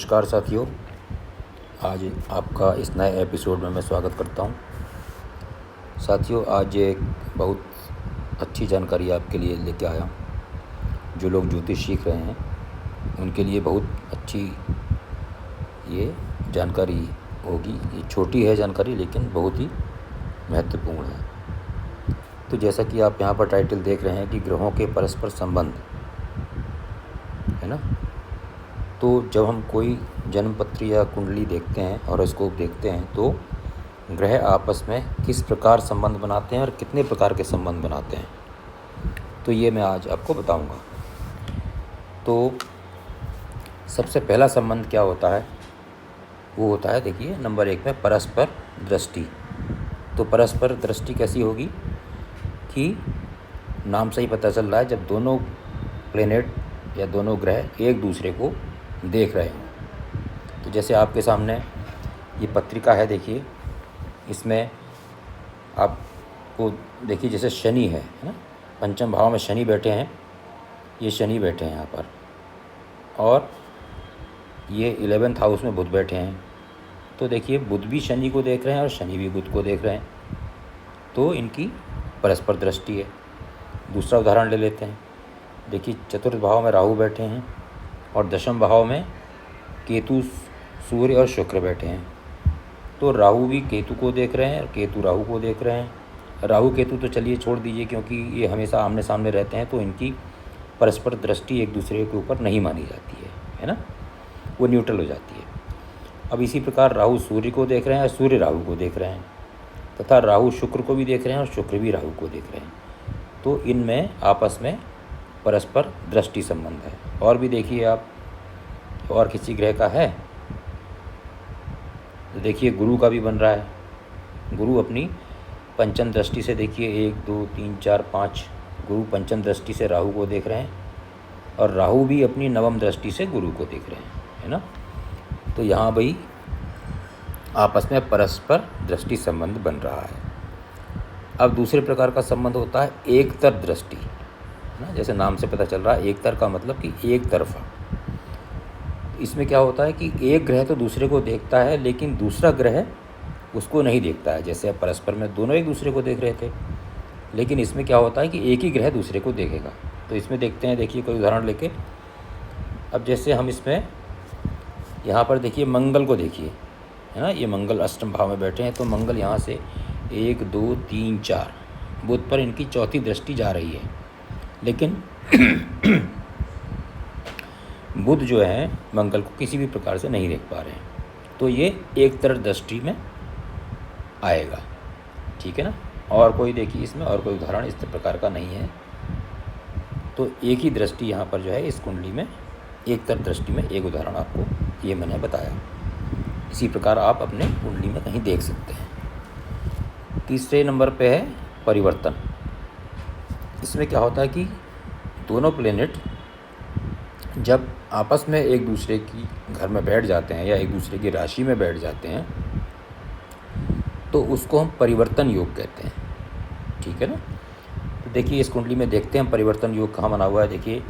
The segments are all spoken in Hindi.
नमस्कार साथियों, आज आपका इस नए एपिसोड में मैं स्वागत करता हूं। साथियों, आज एक बहुत अच्छी जानकारी आपके लिए लेके आया हूं। जो लोग ज्योतिष सीख रहे हैं उनके लिए बहुत अच्छी ये जानकारी होगी। ये छोटी है जानकारी, लेकिन बहुत ही महत्वपूर्ण है। तो जैसा कि आप यहाँ पर टाइटल देख रहे हैं कि ग्रहों के परस्पर संबंध, है ना। तो जब हम कोई जन्मपत्र या कुंडली देखते हैं, हॉरोस्कोप देखते हैं, तो ग्रह आपस में किस प्रकार संबंध बनाते हैं और कितने प्रकार के संबंध बनाते हैं, तो ये मैं आज आपको बताऊंगा। तो सबसे पहला संबंध क्या होता है, वो होता है, देखिए, नंबर 1 में परस्पर दृष्टि। तो परस्पर दृष्टि कैसी होगी कि नाम से ही पता चल रहा है, जब दोनों प्लेनेट या दोनों ग्रह एक दूसरे को देख रहे हैं। तो जैसे आपके सामने ये पत्रिका है, देखिए, इसमें आपको देखिए जैसे शनि है ना, पंचम भाव में शनि बैठे हैं, ये शनि बैठे हैं यहाँ पर, और ये 11th हाउस में बुध बैठे हैं। तो देखिए बुध भी शनि को देख रहे हैं और शनि भी बुध को देख रहे हैं, तो इनकी परस्पर दृष्टि है। दूसरा उदाहरण ले लेते हैं। देखिए चतुर्थ भाव में राहु बैठे हैं और दशम भाव में केतु, सूर्य और शुक्र बैठे हैं। तो राहु भी केतु को देख रहे हैं और केतु राहु को देख रहे हैं। राहु केतु तो चलिए छोड़ दीजिए, क्योंकि ये हमेशा आमने सामने रहते हैं, तो इनकी परस्पर दृष्टि एक दूसरे के ऊपर नहीं मानी जाती है ना, वो न्यूट्रल हो जाती है। अब इसी प्रकार राहु सूर्य को देख रहे हैं और सूर्य राहु को देख रहे हैं, तथा राहु शुक्र को भी देख रहे हैं और शुक्र भी राहु को देख रहे हैं। तो इनमें आपस में परस्पर दृष्टि संबंध है। और भी देखिए आप, और किसी ग्रह का है तो देखिए गुरु का भी बन रहा है। गुरु अपनी पंचम दृष्टि से, देखिए 1 2 3 4 5 गुरु पंचम दृष्टि से राहु को देख रहे हैं, और राहु भी अपनी नवम दृष्टि से गुरु को देख रहे हैं, है ना। तो यहाँ भाई आपस में परस्पर दृष्टि संबंध बन रहा है। अब दूसरे प्रकार का संबंध होता है एकतर दृष्टि, है ना। जैसे नाम से पता चल रहा है, एकतर का मतलब कि एक तरफा। इसमें क्या होता है कि एक ग्रह तो दूसरे को देखता है, लेकिन दूसरा ग्रह उसको नहीं देखता है। जैसे अब परस्पर में दोनों एक दूसरे को देख रहे थे, लेकिन इसमें क्या होता है कि एक ही ग्रह दूसरे को देखेगा। तो इसमें देखते हैं, देखिए कोई उदाहरण लेके। अब जैसे हम इसमें यहाँ पर देखिए मंगल को देखिए, है ना। ये मंगल अष्टम भाव में बैठे हैं, तो मंगल यहाँ से 1 2 3 4 बुध पर इनकी चौथी दृष्टि जा रही है, लेकिन बुध जो है मंगल को किसी भी प्रकार से नहीं देख पा रहे हैं। तो ये एक तरफ दृष्टि में आएगा, ठीक है ना। और कोई देखिए इसमें और कोई उदाहरण इस प्रकार का नहीं है। तो एक ही दृष्टि यहाँ पर जो है इस कुंडली में, एक तरफ दृष्टि में एक उदाहरण आपको ये मैंने बताया। इसी प्रकार आप अपने कुंडली में कहीं देख सकते हैं। तीसरे नंबर पे है परिवर्तन। इसमें क्या होता है कि दोनों प्लेनेट जब आपस में एक दूसरे की घर में बैठ जाते हैं या एक दूसरे की राशि में बैठ जाते हैं, तो उसको हम परिवर्तन योग कहते हैं, ठीक है ना। तो देखिए इस कुंडली में देखते हैं परिवर्तन योग कहाँ बना हुआ है। देखिए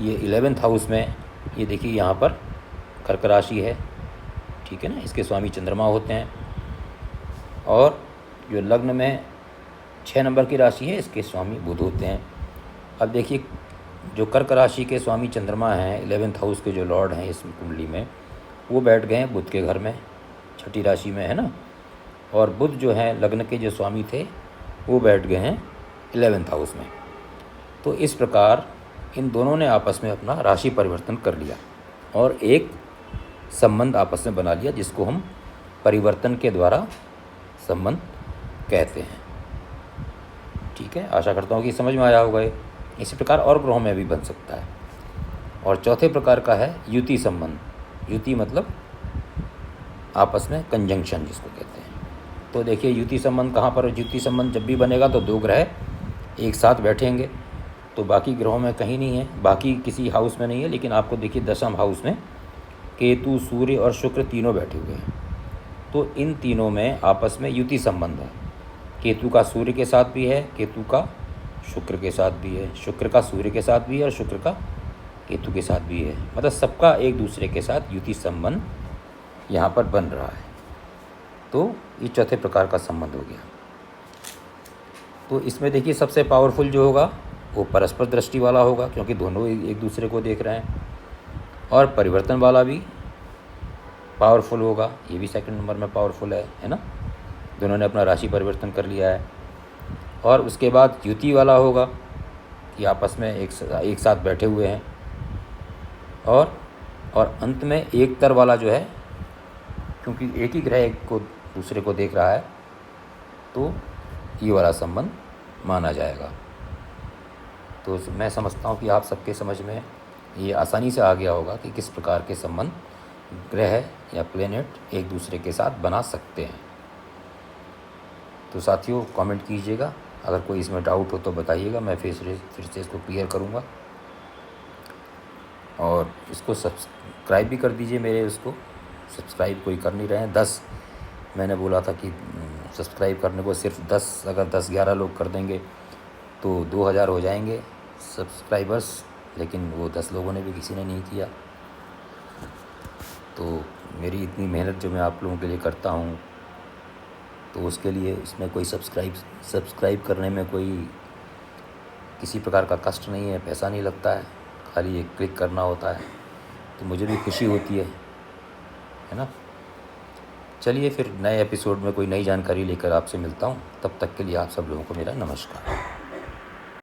ये 11th हाउस में, ये देखिए यहाँ पर कर्क राशि है, ठीक है ना। इसके स्वामी चंद्रमा होते हैं, और जो लग्न में 6 नंबर की राशि है, इसके स्वामी बुध होते हैं। अब देखिए जो कर्क राशि के स्वामी चंद्रमा हैं, 11th हाउस के जो लॉर्ड हैं इस कुंडली में, वो बैठ गए हैं बुध के घर में, छठी राशि में, है ना। और बुध जो हैं लग्न के जो स्वामी थे, वो बैठ गए हैं 11th हाउस में। तो इस प्रकार इन दोनों ने आपस में अपना राशि परिवर्तन कर लिया और एक संबंध आपस में बना लिया, जिसको हम परिवर्तन के द्वारा संबंध कहते हैं, ठीक है। आशा करता हूँ कि समझ में आया होगा ये। इसी प्रकार और ग्रहों में भी बन सकता है। और चौथे प्रकार का है युति संबंध। युति मतलब आपस में कंजंक्शन जिसको कहते हैं। तो देखिए युति संबंध कहाँ पर, युति संबंध जब भी बनेगा तो दो ग्रह एक साथ बैठेंगे, तो बाकी ग्रहों में कहीं नहीं है, बाकी किसी हाउस में नहीं है, लेकिन आपको देखिए दशम हाउस में केतु, सूर्य और शुक्र तीनों बैठे हुए हैं। तो इन तीनों में आपस में युति संबंध है। केतु का सूर्य के साथ भी है, केतु का शुक्र के साथ भी है, शुक्र का सूर्य के साथ भी है, और शुक्र का केतु के साथ भी है, मतलब सबका एक दूसरे के साथ युति संबंध यहाँ पर बन रहा है। तो ये चौथे प्रकार का संबंध हो गया। तो इसमें देखिए सबसे पावरफुल जो होगा वो परस्पर दृष्टि वाला होगा, क्योंकि दोनों एक दूसरे को देख रहे हैं। और परिवर्तन वाला भी पावरफुल होगा, ये भी सेकंड नंबर में पावरफुल है ना। दोनों ने अपना राशि परिवर्तन कर लिया है। और उसके बाद युति वाला होगा कि आपस में एक साथ बैठे हुए हैं। और अंत में एक तर वाला जो है, क्योंकि एक ही ग्रह एक को दूसरे को देख रहा है, तो ये वाला संबंध माना जाएगा। तो मैं समझता हूँ कि आप सबके समझ में ये आसानी से आ गया होगा कि किस प्रकार के संबंध ग्रह या प्लेनेट एक दूसरे के साथ बना सकते हैं। तो साथियों कमेंट कीजिएगा, अगर कोई इसमें डाउट हो तो बताइएगा, मैं फिर से इसको क्लियर करूँगा। और इसको सब्सक्राइब भी कर दीजिए मेरे, उसको सब्सक्राइब कोई कर नहीं रहे हैं। 10 मैंने बोला था कि सब्सक्राइब करने को सिर्फ 10, अगर 10-11 लोग कर देंगे तो 2000 हो जाएंगे सब्सक्राइबर्स, लेकिन वो 10 लोगों ने भी किसी ने नहीं किया। तो मेरी इतनी मेहनत जो मैं आप लोगों के लिए करता हूँ, तो उसके लिए इसमें कोई सब्सक्राइब करने में कोई किसी प्रकार का कष्ट नहीं है, पैसा नहीं लगता है, खाली एक क्लिक करना होता है। तो मुझे भी खुशी होती है ना। चलिए फिर नए एपिसोड में कोई नई जानकारी लेकर आपसे मिलता हूँ। तब तक के लिए आप सब लोगों को मेरा नमस्कार।